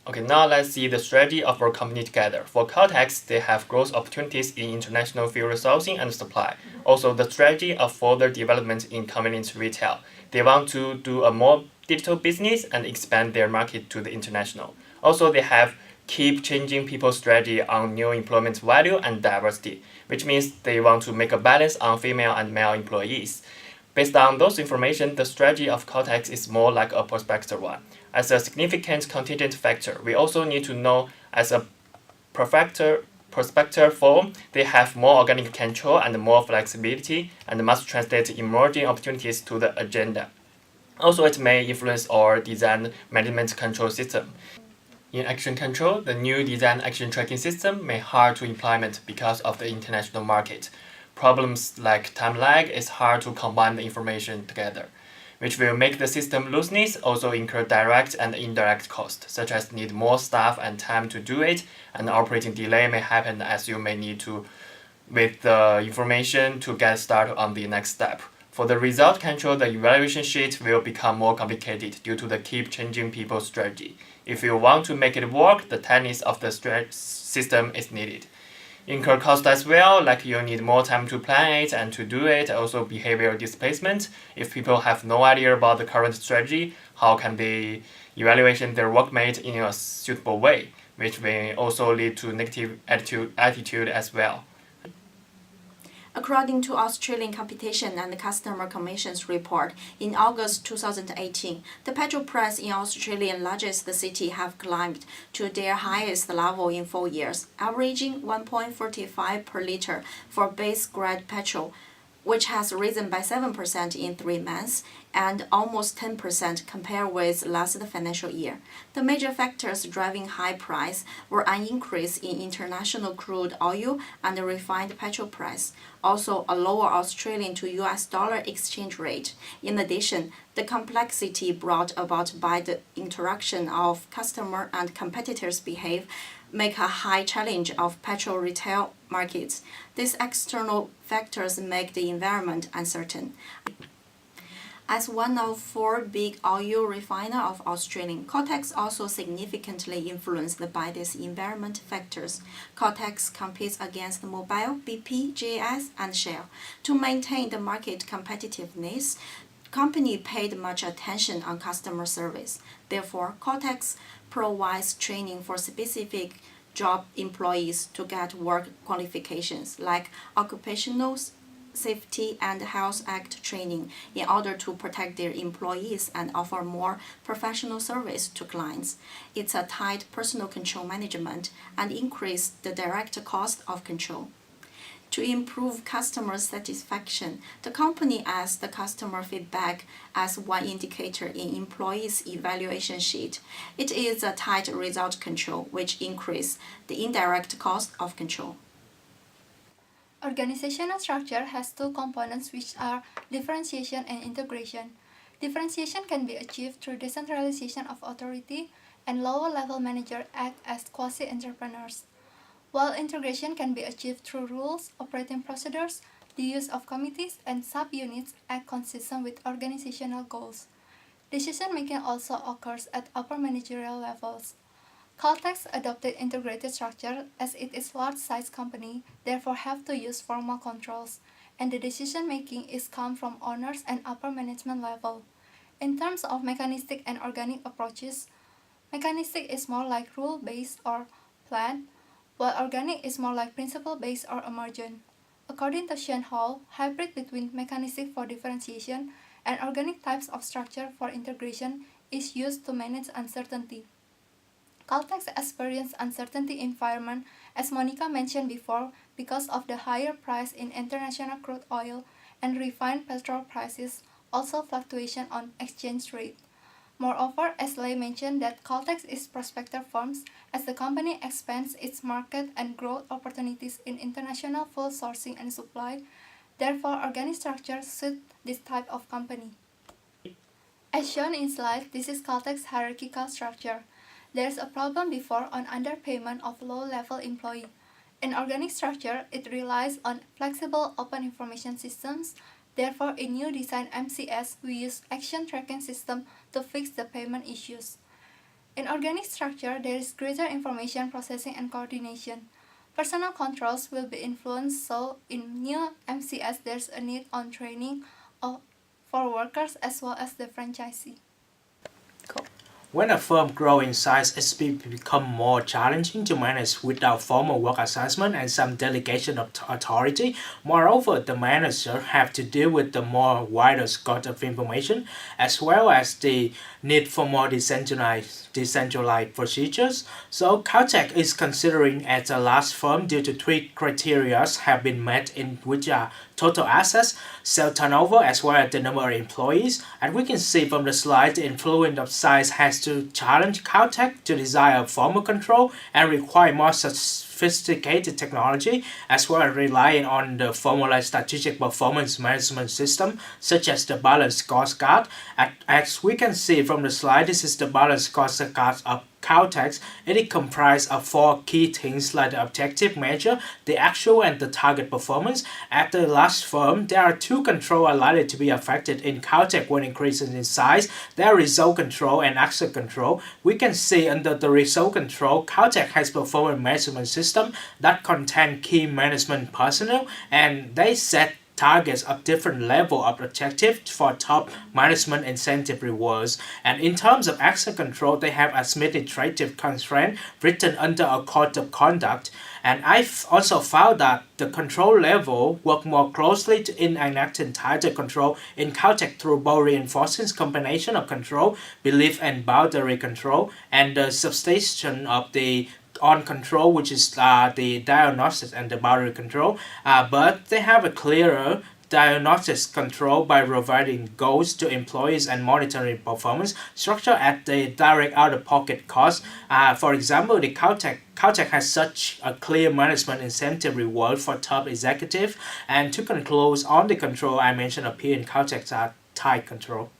Okay, now let's see the strategy of our company together. For Caltex, they have growth opportunities in international fuel resourcing and supply. Also, the strategy of further development in convenience retail. They want to do a more digital business and expand their market to the international. Also, they have keep changing people's strategy on new employment value and diversity, which means they want to make a balance on female and male employees. Based on those information, the strategy of Caltex is more like a prospector one. As a significant contingent factor, we also need to know as a prospector firm, they have more organic control and more flexibility and must translate emerging opportunities to the agenda. Also, it may influence our design management control system. In action control, the new design action tracking system may hard to implement because of the international market. Problems like time lag is hard to combine the information together, which will make the system looseness also incur direct and indirect costs, such as need more staff and time to do it, and operating delay may happen as you may need to with the information to get started on the next step. For the result control, the evaluation sheet will become more complicated due to the keep changing people strategy. If you want to make it work, the techniques of the system is needed. Incur cost as well, like you need more time to plan it and to do it, also behavioral displacement. If people have no idea about the current strategy, how can they evaluate their workmate in a suitable way, which may also lead to negative attitude as well. According to Australian Competition and Customer Commission's report, in August 2018, the petrol price in Australia's largest city have climbed to their highest level in 4 years, averaging 1.45 per litre for base grade petrol, which has risen by 7% in 3 months and almost 10% compared with last financial year. The major factors driving high price were an increase in international crude oil and refined petrol price, also a lower Australian to US dollar exchange rate. In addition, the complexity brought about by the interaction of customer and competitors' behavior make a high challenge of petrol retail markets. These external factors make the environment uncertain. As one of 4 big oil refiners of Australia, Caltex also significantly influenced by these environment factors. Caltex competes against Mobil, BP, JS, and Shell. To maintain the market competitiveness, company paid much attention on customer service. Therefore, Caltex provides training for specific job employees to get work qualifications like occupational Safety and Health Act training in order to protect their employees and offer more professional service to clients. It's a tight personal control management and increase the direct cost of control. To improve customer satisfaction, the company asks the customer feedback as one indicator in employees' evaluation sheet. It is a tight result control which increases the indirect cost of control. Organizational structure has 2 components which are differentiation and integration. Differentiation can be achieved through decentralization of authority and lower-level managers act as quasi-entrepreneurs, while integration can be achieved through rules, operating procedures, the use of committees, and sub-units act consistent with organizational goals. Decision-making also occurs at upper managerial levels. Caltex adopted integrated structure as it is large-size company, therefore have to use formal controls, and the decision-making is come from owners and upper management level. In terms of mechanistic and organic approaches, mechanistic is more like rule-based or planned, while organic is more like principle-based or emergent. According to Sean Hall, hybrid between mechanistic for differentiation and organic types of structure for integration is used to manage uncertainty. Caltex experienced uncertainty environment, as Monica mentioned before, because of the higher price in international crude oil and refined petrol prices, also fluctuation on exchange rate. Moreover, as Lei mentioned that Caltex is prospector firms as the company expands its market and growth opportunities in international fuel sourcing and supply, therefore organic structure suit this type of company. As shown in slide, this is Caltex hierarchical structure. There's a problem before on underpayment of low-level employee. In organic structure, it relies on flexible open information systems. Therefore, in new design MCS, we use action tracking system to fix the payment issues. In organic structure, there is greater information processing and coordination. Personal controls will be influenced, so in new MCS there's a need on training for workers as well as the franchisee. When a firm grows in size, it's become more challenging to manage without formal work assessment and some delegation of authority. Moreover, the manager have to deal with the more wider scope of information, as well as the need for more decentralized procedures. So Caltech is considering as a large firm due to three criteria have been met in which are total assets, sales turnover, as well as the number of employees. And we can see from the slide the influence of size has to challenge Caltech to design a formal control and require more sophisticated technology, as well as relying on the formalized strategic performance management system such as the balanced scorecard. As we can see from the slide, this is the balanced scorecard of Caltech. It is comprised of four key things like the objective measure, the actual and the target performance. At the large firm, there are two controls are likely to be affected in Caltech when increasing in size. There are result control and action control. We can see under the result control, Caltech has performance management system that contain key management personnel, and they set targets of different level of objective for top management incentive rewards. And in terms of action control, they have administrative constraint written under a code of conduct. And I've also found that the control level work more closely to enacting tighter control in Caltech through both reinforcing combination of control, belief and boundary control, and the substation of the on control, which is the diagnosis and the boundary control, but they have a clearer diagnosis control by providing goals to employees and monitoring performance structure at the direct out-of-pocket cost. For example, the Caltech has such a clear management incentive reward for top executive. And to conclude on the control I mentioned up here in Caltech's tight control.